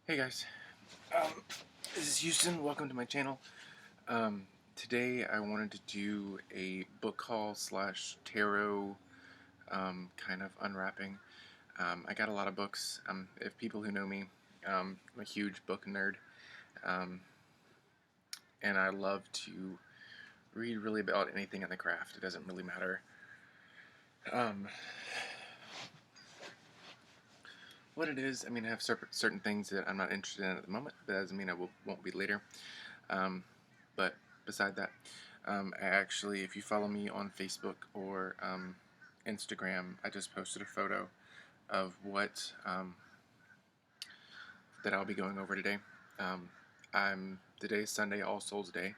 Hey guys, this is Houston. Welcome to my channel. Today I wanted to do a book haul slash tarot kind of unwrapping. I got a lot of books. If people who know me, I'm a huge book nerd, and I love to read really about anything in the craft. It doesn't really matter what it is. I mean, I have certain things that I'm not interested in at the moment. That doesn't mean I won't be later. But beside that, I actually, if you follow me on Facebook or Instagram, I just posted a photo of what that I'll be going over today. Today's Sunday, All Souls Day,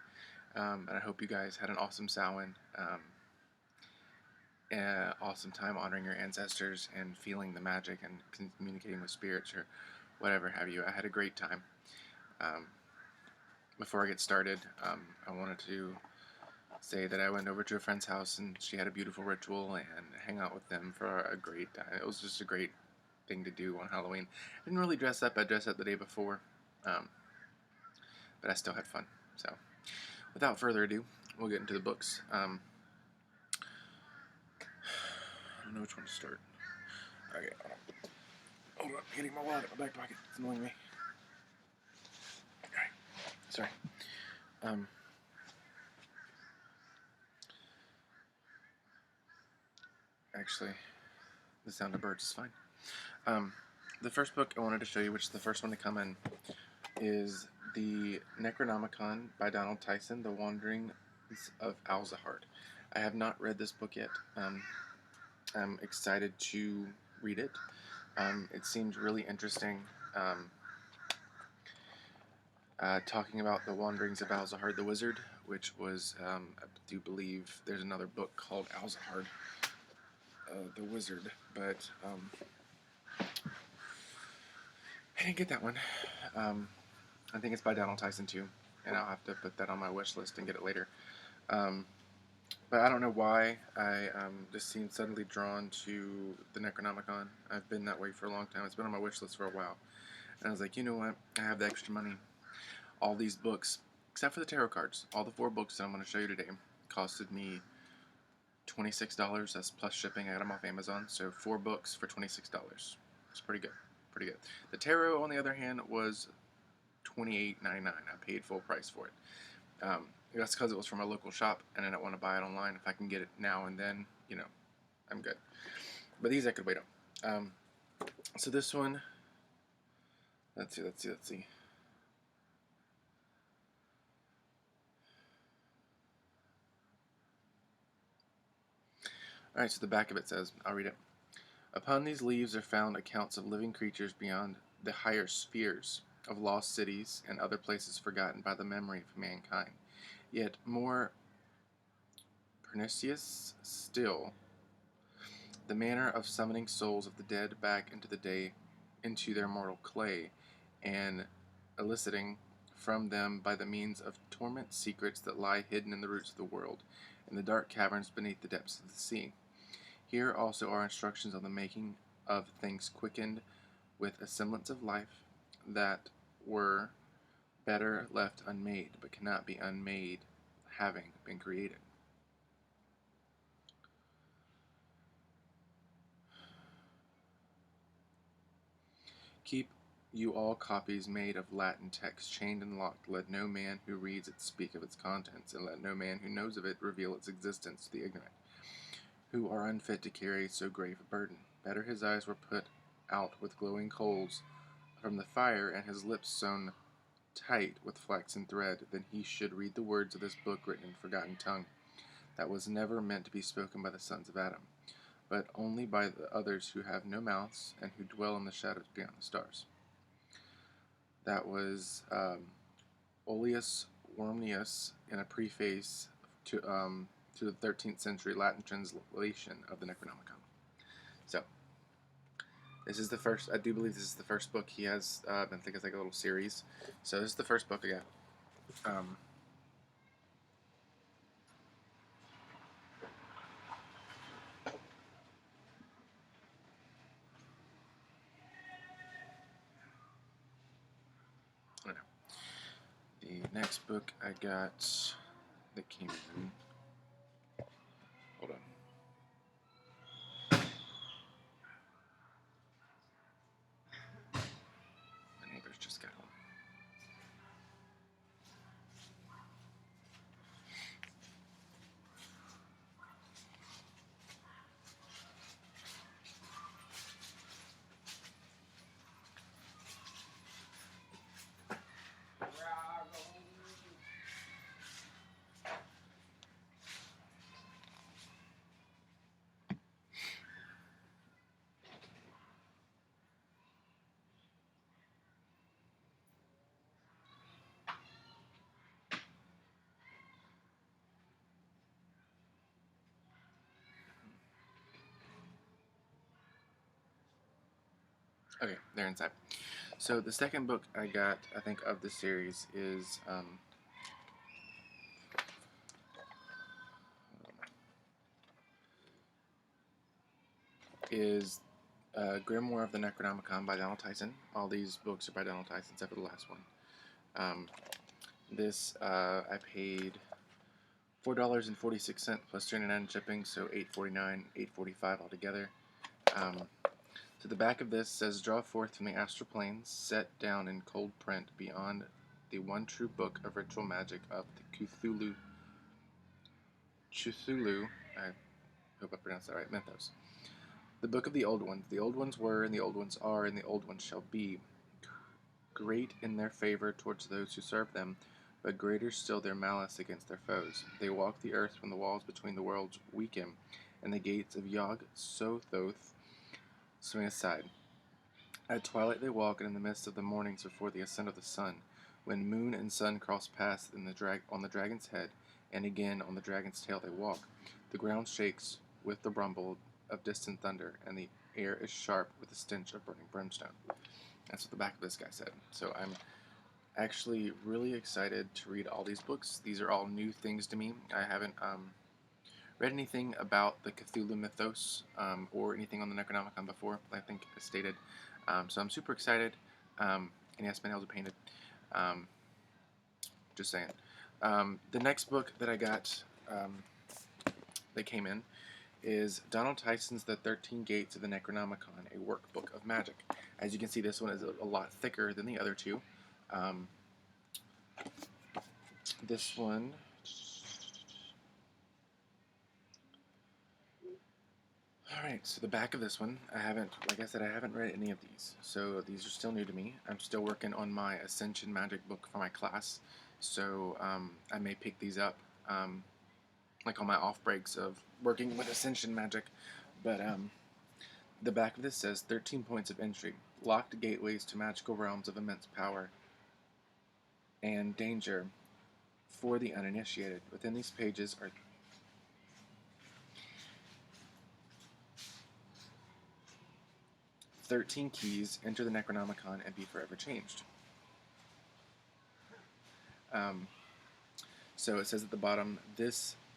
and I hope you guys had an awesome Samhain, awesome time honoring your ancestors and feeling the magic and communicating with spirits or whatever have you. I had a great time. Before I get started, I wanted to say that I went over to a friend's house and she had a beautiful ritual and hang out with them for a great time. It was just a great thing to do on Halloween. I didn't really dress up. I dressed up the day before, but I still had fun. So, without further ado, we'll get into the books. I don't know which one to start. Okay, hold on. I'm getting my wallet in my back pocket. It's annoying me. Alright, sorry. Actually, the sound of birds is fine. The first book I wanted to show you, which is the first one to come in, is the Necronomicon by Tyson, The Wanderings of Alzahard. I have not read this book yet. I'm excited to read it. It seems really interesting. Talking about the wanderings of Alzahard the Wizard, which was, I do believe, there's another book called Alzahard the Wizard, but I didn't get that one. I think it's by Tyson too, and I'll have to put that on my wish list and get it later. But I don't know why I just seemed suddenly drawn to the Necronomicon. I've been that way for a long time. It's been on my wish list for a while. And I was like, you know what? I have the extra money. All these books, except for the tarot cards, all the 4 books that I'm going to show you today, costed me $26. That's plus shipping. I got them off Amazon. So 4 books for $26. It's pretty good. Pretty good. The tarot, on the other hand, was $28.99. I paid full price for it. That's because it was from a local shop, and I don't want to buy it online. If I can get it now and then, you know, I'm good. But these I could wait on. So this one, let's see. Alright, so the back of it says, I'll read it. Upon these leaves are found accounts of living creatures beyond the higher spheres, of lost cities and other places forgotten by the memory of mankind. Yet more pernicious still, the manner of summoning souls of the dead back into their mortal clay, and eliciting from them by the means of torment secrets that lie hidden in the roots of the world, in the dark caverns beneath the depths of the sea. Here also are instructions on the making of things quickened with a semblance of life that were better left unmade, but cannot be unmade having been created. Keep you all copies made of Latin text, chained and locked. Let no man who reads it speak of its contents, and let no man who knows of it reveal its existence to the ignorant, who are unfit to carry so grave a burden. Better his eyes were put out with glowing coals from the fire, and his lips sewn tight with flaxen thread, than he should read the words of this book written in forgotten tongue, that was never meant to be spoken by the sons of Adam, but only by the others who have no mouths, and who dwell in the shadows beyond the stars. That was Oleus Wormnius in a preface to the 13th century Latin translation of the Necronomicon. So, this is the first, I do believe this is the first book he has. I think it's like a little series. So this is the first book I got. The next book I got that came in. Hold on. My neighbors just got home. Okay, they're inside. So the second book I got, I think, of the series is Grimoire of the Necronomicon by Tyson. All these books are by Tyson, except for the last one. This I paid $4.46 plus 2.99 shipping, so $8.49, $8.45 altogether. To the back of this says, "Draw forth from the astral planes, set down in cold print beyond the one true book of ritual magic of the Cthulhu, I hope I pronounced that right, mythos. The book of the old ones. The old ones were, and the old ones are, and the old ones shall be. Great in their favor towards those who serve them, but greater still their malice against their foes. They walk the earth when the walls between the worlds weaken, and the gates of Yog Sothoth swing aside. At twilight they walk, and in the midst of the mornings before the ascent of the sun, when moon and sun cross paths on the dragon's head, and again on the dragon's tail they walk. The ground shakes with the rumble of distant thunder, and the air is sharp with the stench of burning brimstone." That's what the back of this guy said. So I'm actually really excited to read all these books. These are all new things to me. I haven't read anything about the Cthulhu mythos or anything on the Necronomicon before, I think I stated. So I'm super excited. And yes, my nails are painted. Just saying. The next book that I got that came in is Donald Tyson's The 13 Gates of the Necronomicon, a workbook of magic. As you can see, this one is a lot thicker than the other two. This one... Alright, so the back of this one, like I said, I haven't read any of these, so these are still new to me. I'm still working on my Ascension Magic book for my class, so I may pick these up, like on my off breaks of working with Ascension Magic, but the back of this says 13 points of entry, locked gateways to magical realms of immense power and danger for the uninitiated. Within these pages are 13 keys. Enter the Necronomicon and be forever changed. So it says at the bottom,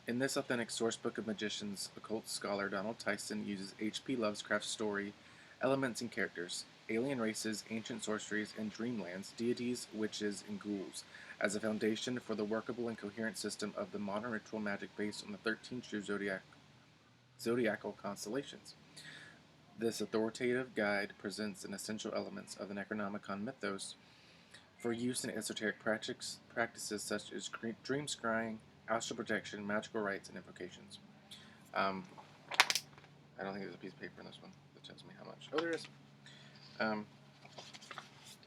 in this authentic sourcebook of magicians, occult scholar Donald Tyson uses H.P. Lovecraft's story, elements and characters, alien races, ancient sorceries, and dreamlands, deities, witches, and ghouls, as a foundation for the workable and coherent system of the modern ritual magic based on the 13 true zodiacal constellations. This authoritative guide presents an essential elements of the Necronomicon mythos for use in esoteric practices such as dream scrying, astral projection, magical rites, and invocations. I don't think there's a piece of paper in this one that tells me how much. Oh, there is. I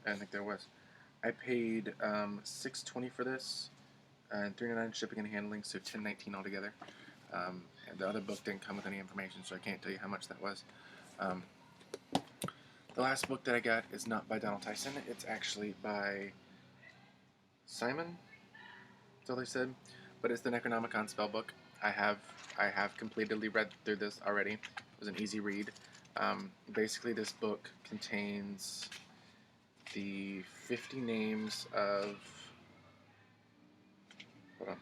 don't think there was. I paid $6.20 for this, and $3.99 shipping and handling, so $10.19 altogether. And the other book didn't come with any information, so I can't tell you how much that was. The last book that I got is not by Donald Tyson. It's actually by Simon. That's all they said. But it's the Necronomicon spellbook. I have completely read through this already. It was an easy read. Basically, this book contains the 50 names of... Hold on.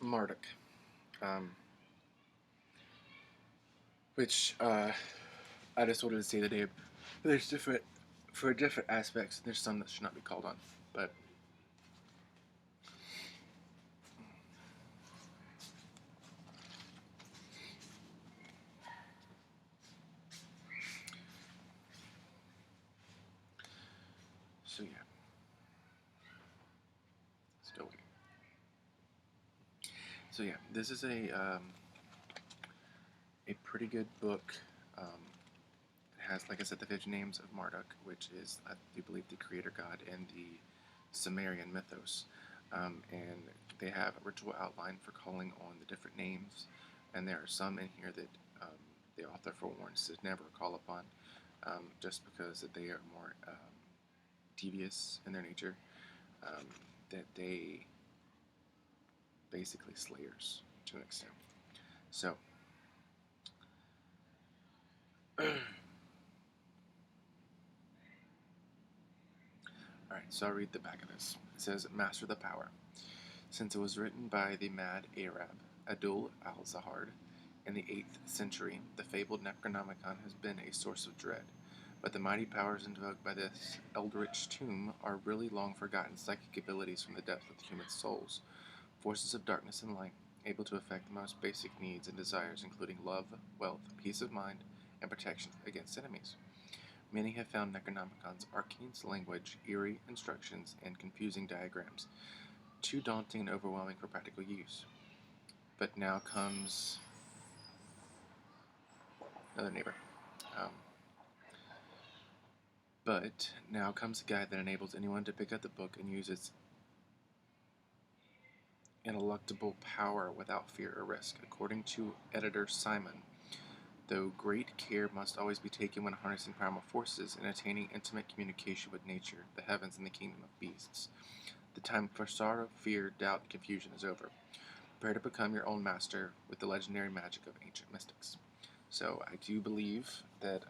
Marduk. Which I just wanted to say the name. There's different for different aspects. There's some that should not be called on, but so yeah, still waiting. So yeah, this is a pretty good book. It has, like I said, the 50 names of Marduk, which is, I do believe, the creator god in the Sumerian mythos. And they have a ritual outline for calling on the different names, and there are some in here that the author forewarns to never call upon, just because that they are more devious in their nature, that they basically slayers to an extent. So, alright, so I'll read the back of this. It says, Master the Power. Since it was written by the mad Arab, Abdul al-Zahard, in the 8th century, the fabled Necronomicon has been a source of dread. But the mighty powers invoked by this eldritch tomb are really long-forgotten psychic abilities from the depths of the human souls, forces of darkness and light, able to affect the most basic needs and desires, including love, wealth, peace of mind, and protection against enemies. Many have found Necronomicon's arcane language, eerie instructions, and confusing diagrams too daunting and overwhelming for practical use. But now comes another neighbor. But now comes a guide that enables anyone to pick up the book and use its ineluctable power without fear or risk. According to editor Simon, though great care must always be taken when harnessing primal forces and attaining intimate communication with nature, the heavens, and the kingdom of beasts, the time for sorrow, fear, doubt, and confusion is over. Prepare to become your own master with the legendary magic of ancient mystics. So I do believe that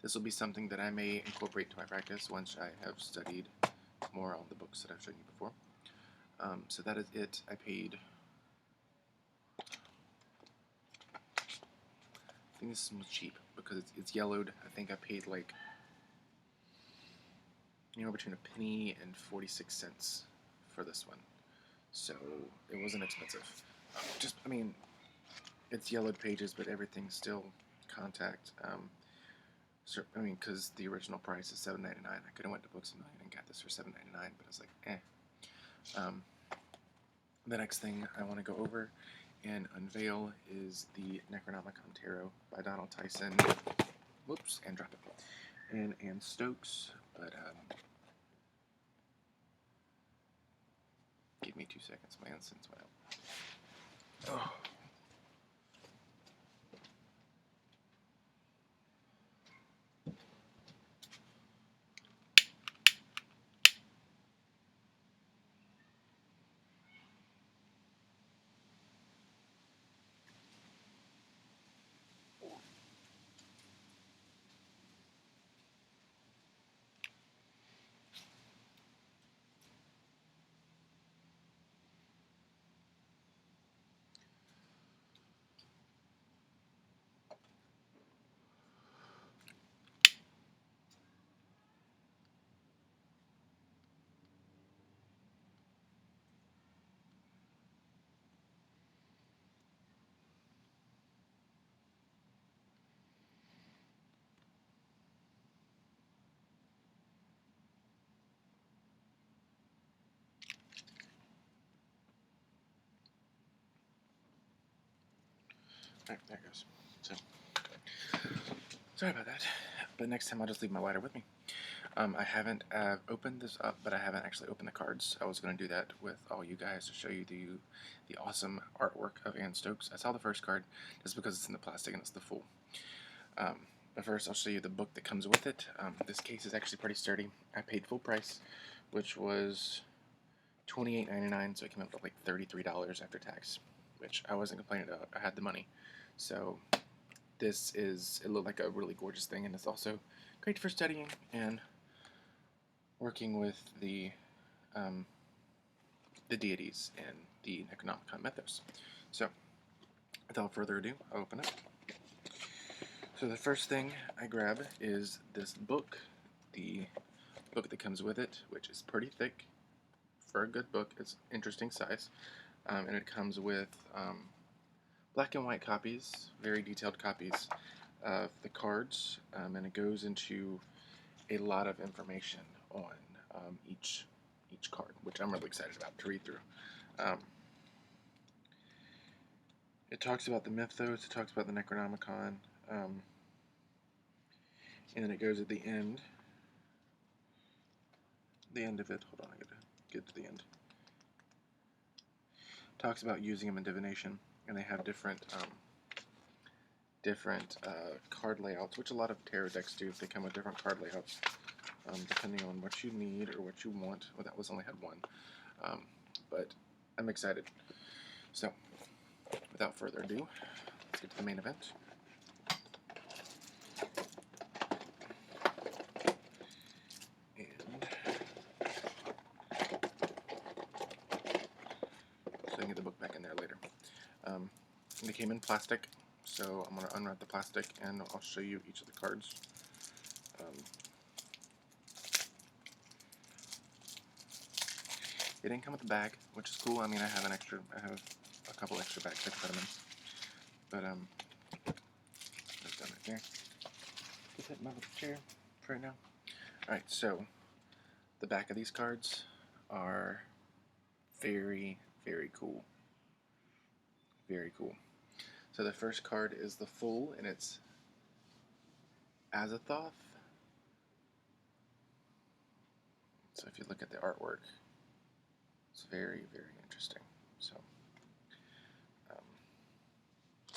this will be something that I may incorporate into my practice once I have studied more on the books that I've shown you before. So that is it. I paid, I think this was cheap because it's yellowed. I think I paid like, between a penny and 46 cents for this one. So it wasn't expensive. It's yellowed pages, but everything's still contact. Because the original price is $7.99. I could have went to Books A Million and got this for $7.99, but I was like, eh. The next thing I want to go over and unveil is the Necronomicon Tarot by Tyson. Whoops, and drop it. And Anne Stokes, but give me 2 seconds. My incense went out. Oh. Alright, there it goes. So, sorry about that. But next time I'll just leave my lighter with me. I haven't opened this up, but I haven't actually opened the cards. I was going to do that with all you guys to show you the awesome artwork of Anne Stokes. I saw the first card just because it's in the plastic and it's the full. But first I'll show you the book that comes with it. This case is actually pretty sturdy. I paid full price, which was $28.99, so it came out to like $33 after tax, which I wasn't complaining about. I had the money. So it looked like a really gorgeous thing, and it's also great for studying and working with the deities and the Necronomicon mythos. So, without further ado, I'll open it. So the first thing I grab is this book the book that comes with it, which is pretty thick for a good book. It's interesting size, and it comes with black and white copies, very detailed copies of the cards, and it goes into a lot of information on each card, which I'm really excited about to read through. It talks about the mythos, it talks about the Necronomicon, and then it goes at the end of it. Hold on, I gotta get to the end. Talks about using them in divination, and they have different card layouts, which a lot of tarot decks do. They come with different card layouts, depending on what you need or what you want. Well, that was only had one, but I'm excited. So, without further ado, let's get to the main event. And so I can get the book back in there later. They came in plastic, so I'm going to unwrap the plastic and I'll show you each of the cards. It didn't come with a bag, which is cool. I mean, I have a couple extra bags I can put them in. But, that's done right there. Just hit my little chair for right now. Alright, so the back of these cards are very, very cool. Very cool. So the first card is the Fool, and it's Azathoth. So if you look at the artwork, it's very, very interesting. So,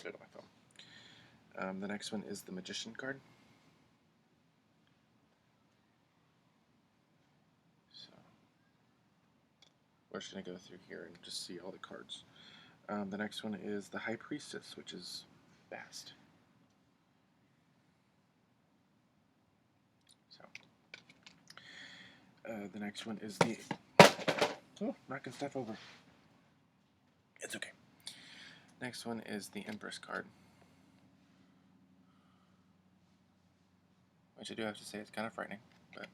go to my phone. The next one is the Magician card. So, we're just going to go through here and just see all the cards. The next one is the High Priestess, which is Bast. So, the next one is the... Oh, knocking stuff over. It's okay. Next one is the Empress card. Which I do have to say, it's kind of frightening, but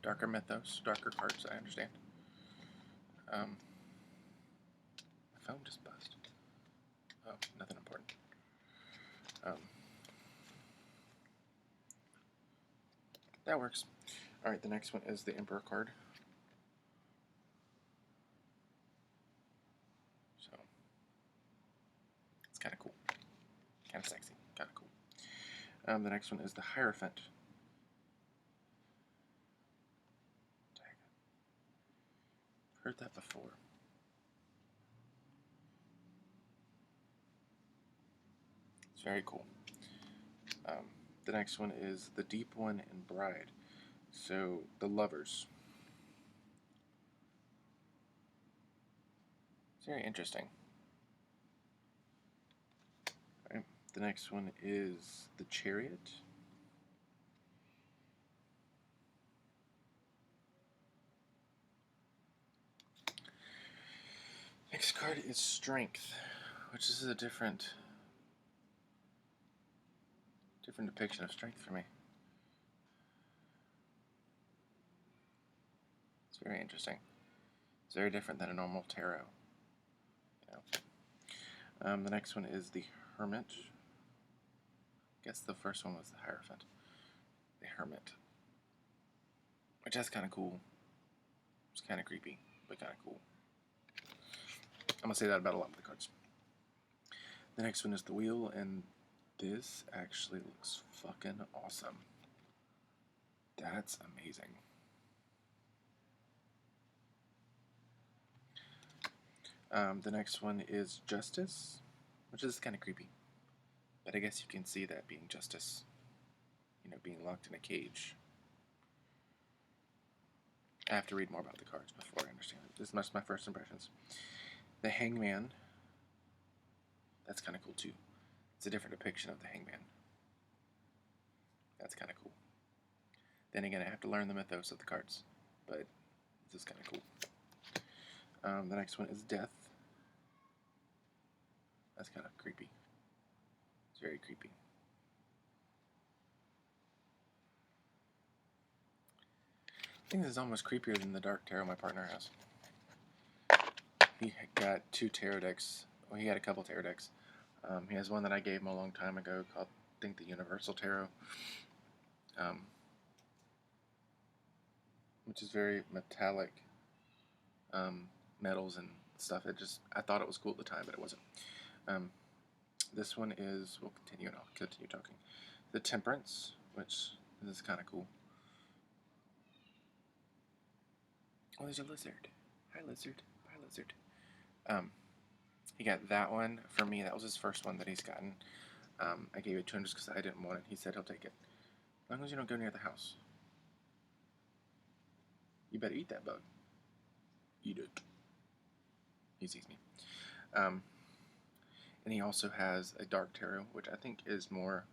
darker mythos, darker cards, I understand. My phone just buzzed. Oh, nothing important. That works. Alright, the next one is the Emperor card. So, it's kind of cool. Kind of sexy. Kind of cool. The next one is the Hierophant. Heard that before. It's very cool. The next one is the Deep One and Bride. So, the Lovers. It's very interesting. Right. The next one is the Chariot. Next card is Strength, which is a different depiction of strength for me. It's very interesting. It's very different than a normal tarot. You know. The next one is the Hermit. I guess the first one was the Hierophant. The Hermit. Which is kind of cool. It's kind of creepy, but kind of cool. I'm going to say that about a lot of the cards. The next one is the Wheel, and this actually looks fucking awesome. That's amazing. The next one is Justice, which is kind of creepy. But I guess you can see that being justice. You know, being locked in a cage. I have to read more about the cards before I understand it. This is my first impressions. The Hangman. That's kind of cool too. It's a different depiction of the Hangman. That's kind of cool. Then again, I have to learn the mythos of the cards. But this is kind of cool. The next one is Death. That's kind of creepy. It's very creepy. think this is almost creepier than the Dark Tarot my partner has. He got 2 tarot decks. Well, he had a couple tarot decks. He has one that I gave him a long time ago called, I think, the Universal Tarot, which is very metallic, metals and stuff. I thought it was cool at the time, but it wasn't. This one is, we'll continue and I'll continue talking. The Temperance, which is kind of cool. Oh, there's a lizard. Hi, lizard. Bye, lizard. He got that one for me. That was his first one that he's gotten. I gave it to him just because I didn't want it. He said he'll take it. As long as you don't go near the house. You better eat that bug. Eat it. He sees me. And he also has a Dark Tarot, which I think is more,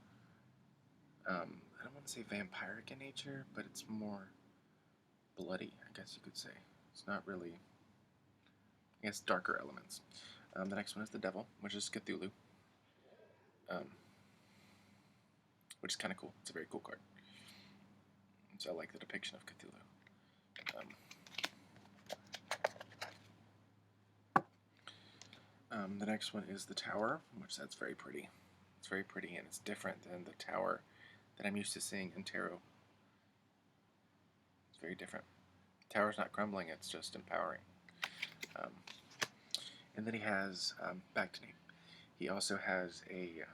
I don't want to say vampiric in nature, but it's more bloody, I guess you could say. It's not really, I guess, darker elements. The next one is the Devil, which is Cthulhu, which is kind of cool. It's a very cool card. So I like the depiction of Cthulhu. The next one is the Tower, which that's very pretty. It's very pretty, and it's different than the Tower that I'm used to seeing in tarot. It's very different. Tower's not crumbling, it's just empowering. And then he has, back to name, he also has an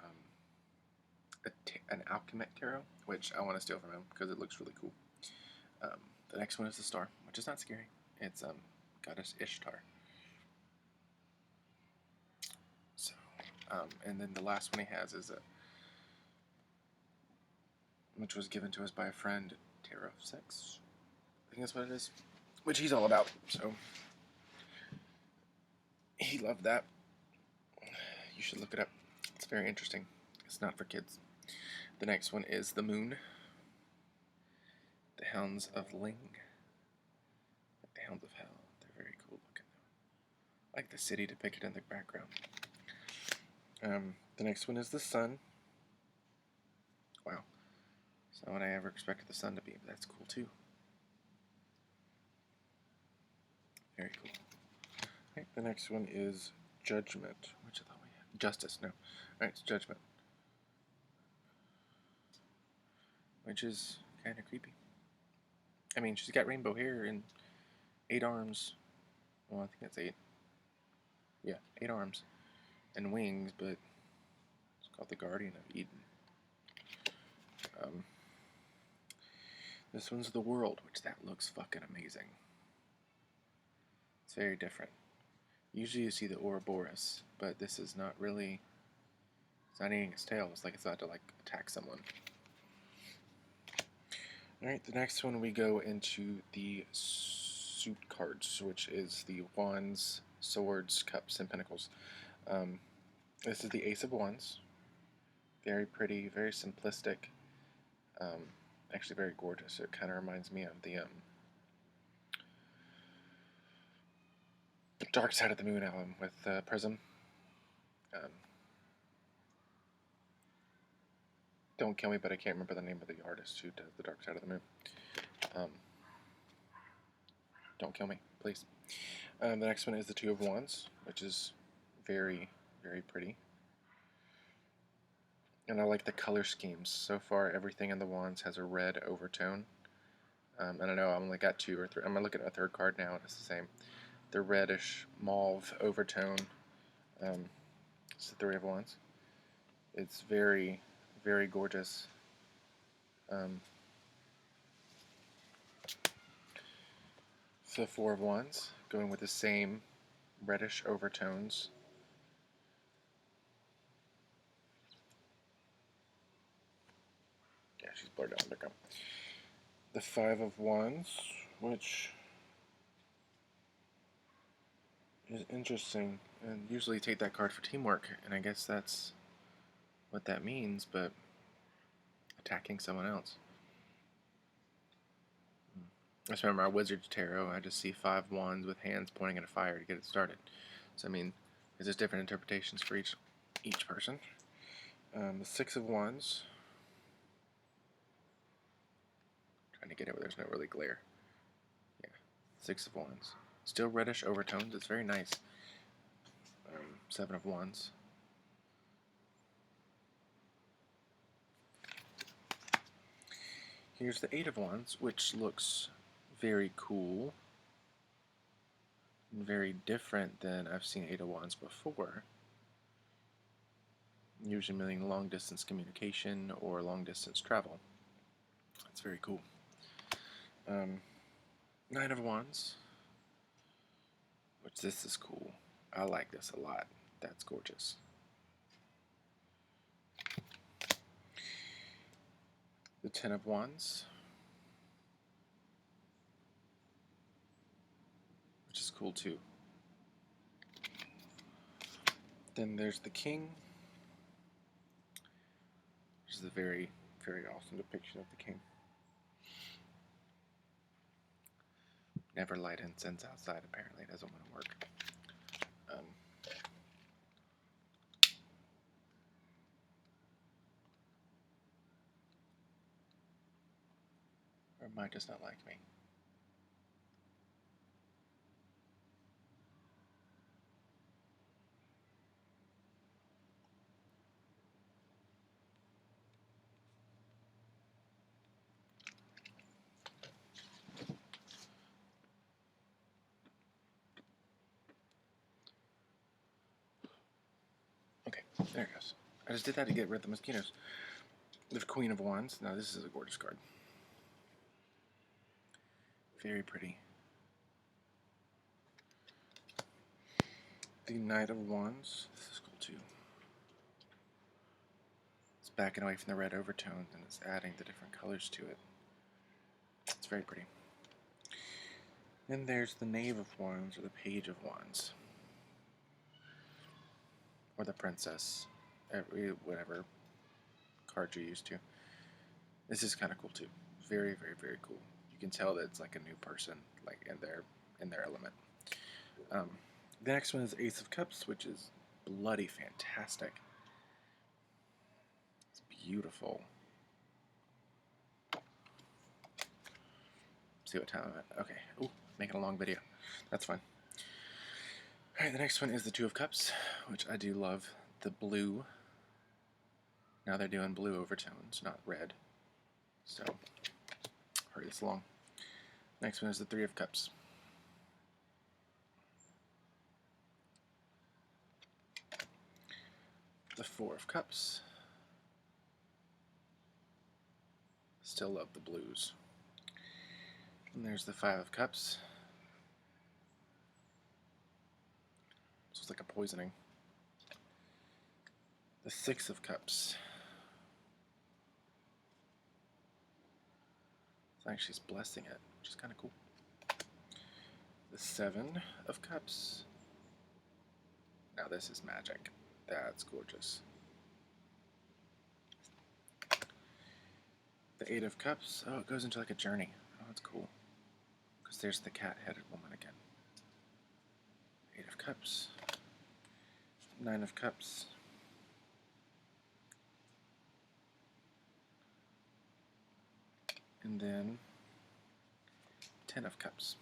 alchemic tarot, which I want to steal from him because it looks really cool. The next one is the Star, which is not scary. It's Goddess Ishtar. So, and then the last one he has is which was given to us by a friend, Tarot of Sex. I think that's what it is, which he's all about. So he loved that. You should look it up. It's very interesting. It's not for kids. The next one is the Moon. The Hounds of Ling. The Hounds of Hell. They're very cool looking. I like the city depicted in the background. The next one is the Sun. Wow. It's not what I ever expected the sun to be, but that's cool too. Very cool. Right, the next one is Judgment, which I thought we had. Justice, no. Alright, it's Judgment. Which is kind of creepy. I mean, she's got rainbow hair and 8 arms. Well, I think that's 8. Yeah, 8 arms. And wings, but it's called the Guardian of Eden. This one's the World, which that looks fucking amazing. It's very different. Usually you see the Ouroboros, but this is not really, it's not eating its tail. It's like it's about to, like, attack someone. Alright, the next one we go into the suit cards, which is the Wands, Swords, Cups, and Pinnacles. This is the Ace of Wands. Very pretty, very simplistic. Actually very gorgeous. It kind of reminds me of the Dark Side of the Moon album with Prism. Don't kill me, but I can't remember the name of the artist who does the Dark Side of the Moon. Don't kill me, please. The next one is the Two of Wands, which is very, very pretty. And I like the color schemes. So far, everything in the wands has a red overtone. And I know I've only got 2 or 3. I'm going to look at a third card now, and it's the same. The reddish mauve overtone. It's the 3 of Wands. It's very, very gorgeous. It's the 4 of Wands, going with the same reddish overtones. Yeah, she's blurred out. There we go. The 5 of Wands, which is interesting. And usually take that card for teamwork, and I guess that's what that means, but attacking someone else. I just remember our Wizard's Tarot, I just see 5 wands with hands pointing at a fire to get it started. So I mean, there's just different interpretations for each person. The 6 of Wands. Trying to get it where there's no really glare. Six of Wands. Still reddish overtones. It's very nice. Seven of Wands. Here's the Eight of Wands, which looks very cool. And very different than I've seen Eight of Wands before. Usually meaning long-distance communication or long-distance travel. That's very cool. Nine of Wands, which this is cool. I like this a lot. That's gorgeous. The Ten of Wands, which is cool too. Then there's the King, which is a very, very awesome depiction of the King. Never light incense outside, apparently. It doesn't want to work. Or might just not like me. Okay, there it goes. I just did that to get rid of the mosquitoes. The Queen of Wands. Now this is a gorgeous card. Very pretty. The Knight of Wands. This is cool too. It's backing away from the red overtones and it's adding the different colors to it. It's very pretty. Then there's the Knave of Wands or the Page of Wands. Or the Princess. Whatever card you're used to. This is kind of cool too. Very, very, very cool. You can tell that it's like a new person, like in their element. The next one is Ace of Cups, which is bloody fantastic. It's beautiful. See what time I'm at. Okay. Ooh, making a long video. That's fine. Alright, the next one is the Two of Cups, which I do love. The blue. Now they're doing blue overtones, not red. So, hurry this along. Next one is the Three of Cups. The Four of Cups. Still love the blues. And there's the Five of Cups. So it's like a poisoning. The Six of Cups. It's actually just blessing it, which is kind of cool. The Seven of Cups. Now this is magic. That's gorgeous. The Eight of Cups. Oh, it goes into like a journey. Oh, that's cool. Because there's the cat-headed woman again. Eight of Cups. Nine of Cups. And then 10 of Cups.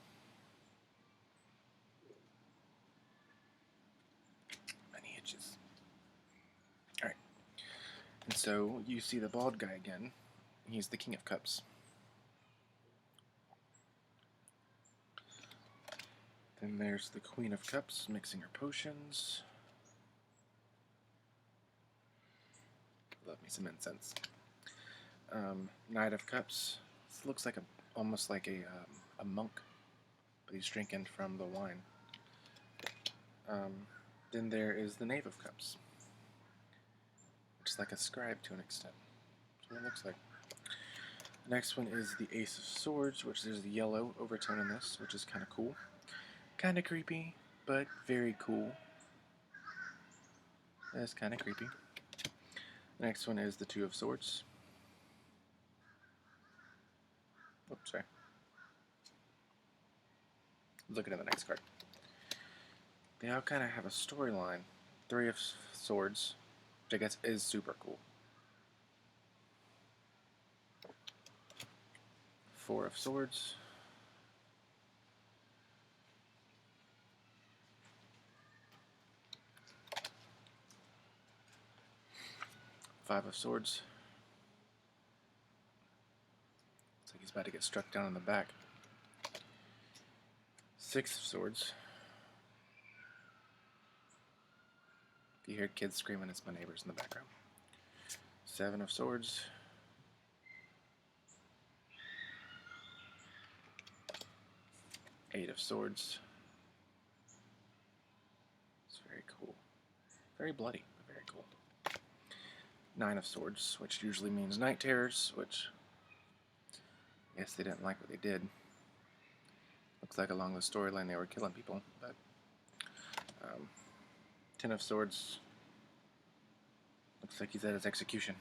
Many hitches. Alright. And so you see the bald guy again. He's the King of Cups. Then there's the Queen of Cups mixing her potions. Love me some incense. Knight of Cups. This looks like almost like a monk, but he's drinking from the wine. Then there is the Knave of Cups, which is like a scribe to an extent. That's what it looks like. The next one is the Ace of Swords, which there's the yellow overtone in this, which is kind of cool. Kind of creepy, but very cool. That's kind of creepy. The next one is the Two of Swords. Oops, sorry. Looking at the next card. They all kind of have a storyline. Three of Swords, which I guess is super cool. Four of Swords. Five of Swords. Looks like he's about to get struck down in the back. Six of Swords. If you hear kids screaming, it's my neighbors in the background. Seven of Swords. Eight of Swords. It's very cool. Very bloody, but very cool. Nine of Swords, which usually means night terrors, which I guess they didn't like what they did. Looks like along the storyline they were killing people, but Ten of Swords. Looks like he's at his execution.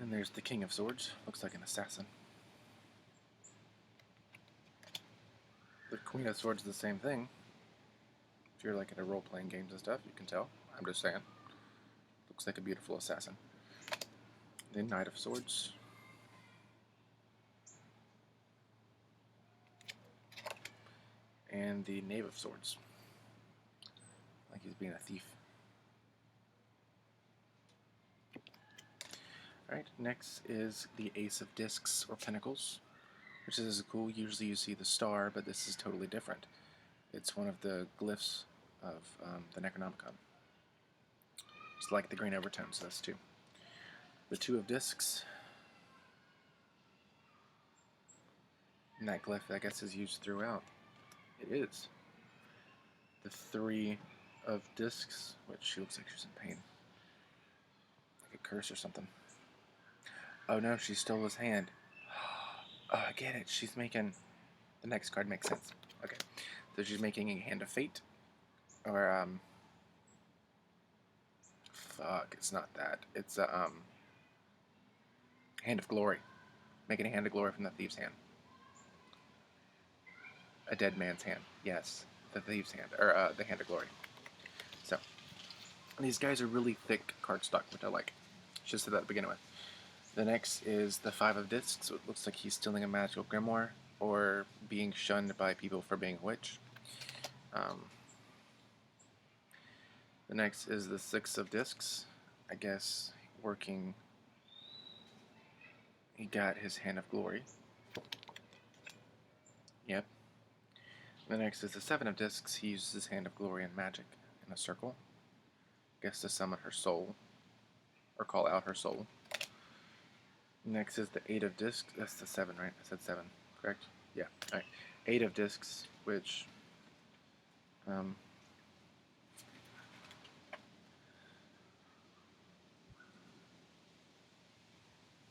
And there's the King of Swords. Looks like an assassin. The Queen of Swords is the same thing. If you're like into role-playing games and stuff, you can tell. I'm just saying. Looks like a beautiful assassin. The Knight of Swords. And the Knave of Swords. Like he's being a thief. Alright, next is the Ace of Discs or Pinnacles, which is cool. Usually you see the star, but this is totally different. It's one of the glyphs of the Necronomicon. It's like the green overtones, so that's two. The Two of Discs. And that glyph, I guess, is used throughout. It is. The Three of Discs, which she looks like she's in pain. Like a curse or something. Oh no, she stole his hand. Oh, I get it. She's making... The next card makes sense. Okay. So she's making a Hand of Fate. Or, fuck, it's not that. It's a, Hand of Glory. Making a Hand of Glory from the thief's hand. A dead man's hand. Yes. The thief's hand. Or, the Hand of Glory. So, these guys are really thick cardstock, which I like. Should have said that to begin with. The next is the Five of Discs. So it looks like he's stealing a magical grimoire or being shunned by people for being a witch. The next is the Six of Discs. I guess working... He got his Hand of Glory. Yep. The next is the Seven of Discs. He uses his Hand of Glory and magic in a circle. I guess to summon her soul. Or call out her soul. Next is the Eight of Discs. That's the seven, right? I said seven, correct? Yeah. Alright. Eight of Discs, which...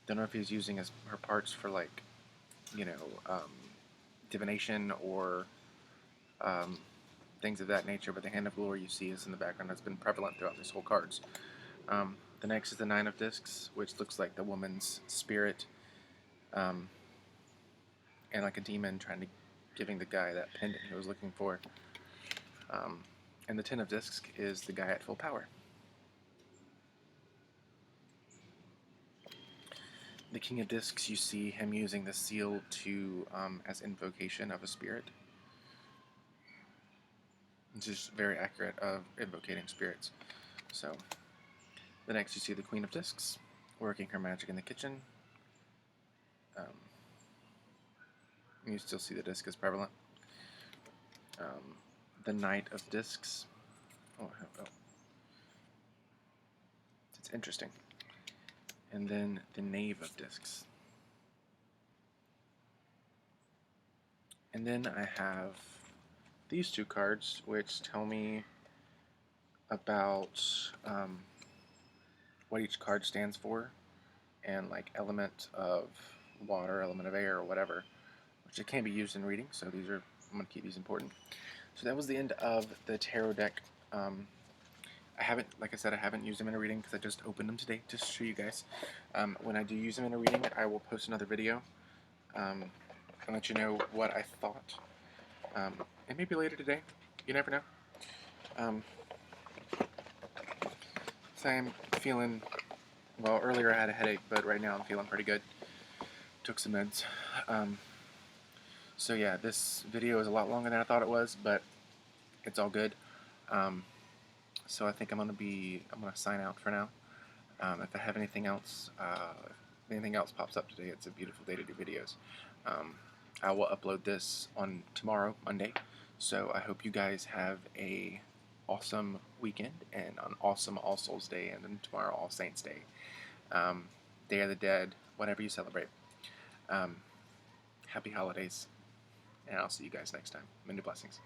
don't know if he's using her parts for, like, you know, divination or things of that nature, but the Hand of Glory you see is in the background. That's been prevalent throughout these whole cards. The next is the Nine of Discs, which looks like the woman's spirit, and like a demon trying to giving the guy that pendant he was looking for. And the Ten of Discs is the guy at full power. The King of Discs, you see him using the seal to as invocation of a spirit. It's just very accurate of invocating spirits. So, the next you see the Queen of Discs, working her magic in the kitchen. You still see the disc is prevalent. The Knight of Discs. Oh. It's interesting. And then the Knave of Discs. And then I have these two cards, which tell me about what each card stands for, and like element of water, element of air, or whatever, which it can be used in reading, so these are, I'm going to keep these important. So that was the end of the tarot deck. I haven't, like I said, I haven't used them in a reading because I just opened them today just to show you guys. When I do use them in a reading, I will post another video and let you know what I thought. And maybe later today, you never know. So I'm feeling, well, earlier I had a headache, but right now I'm feeling pretty good. Took some meds. So yeah, this video is a lot longer than I thought it was, but it's all good. So I think I'm gonna sign out for now. If I have anything else, if anything else pops up today, it's a beautiful day to do videos. I will upload this on tomorrow, Monday. So I hope you guys have a awesome weekend and an awesome All Souls Day, and then tomorrow All Saints Day, Day of the Dead, whatever you celebrate. Happy holidays, and I'll see you guys next time. Many blessings.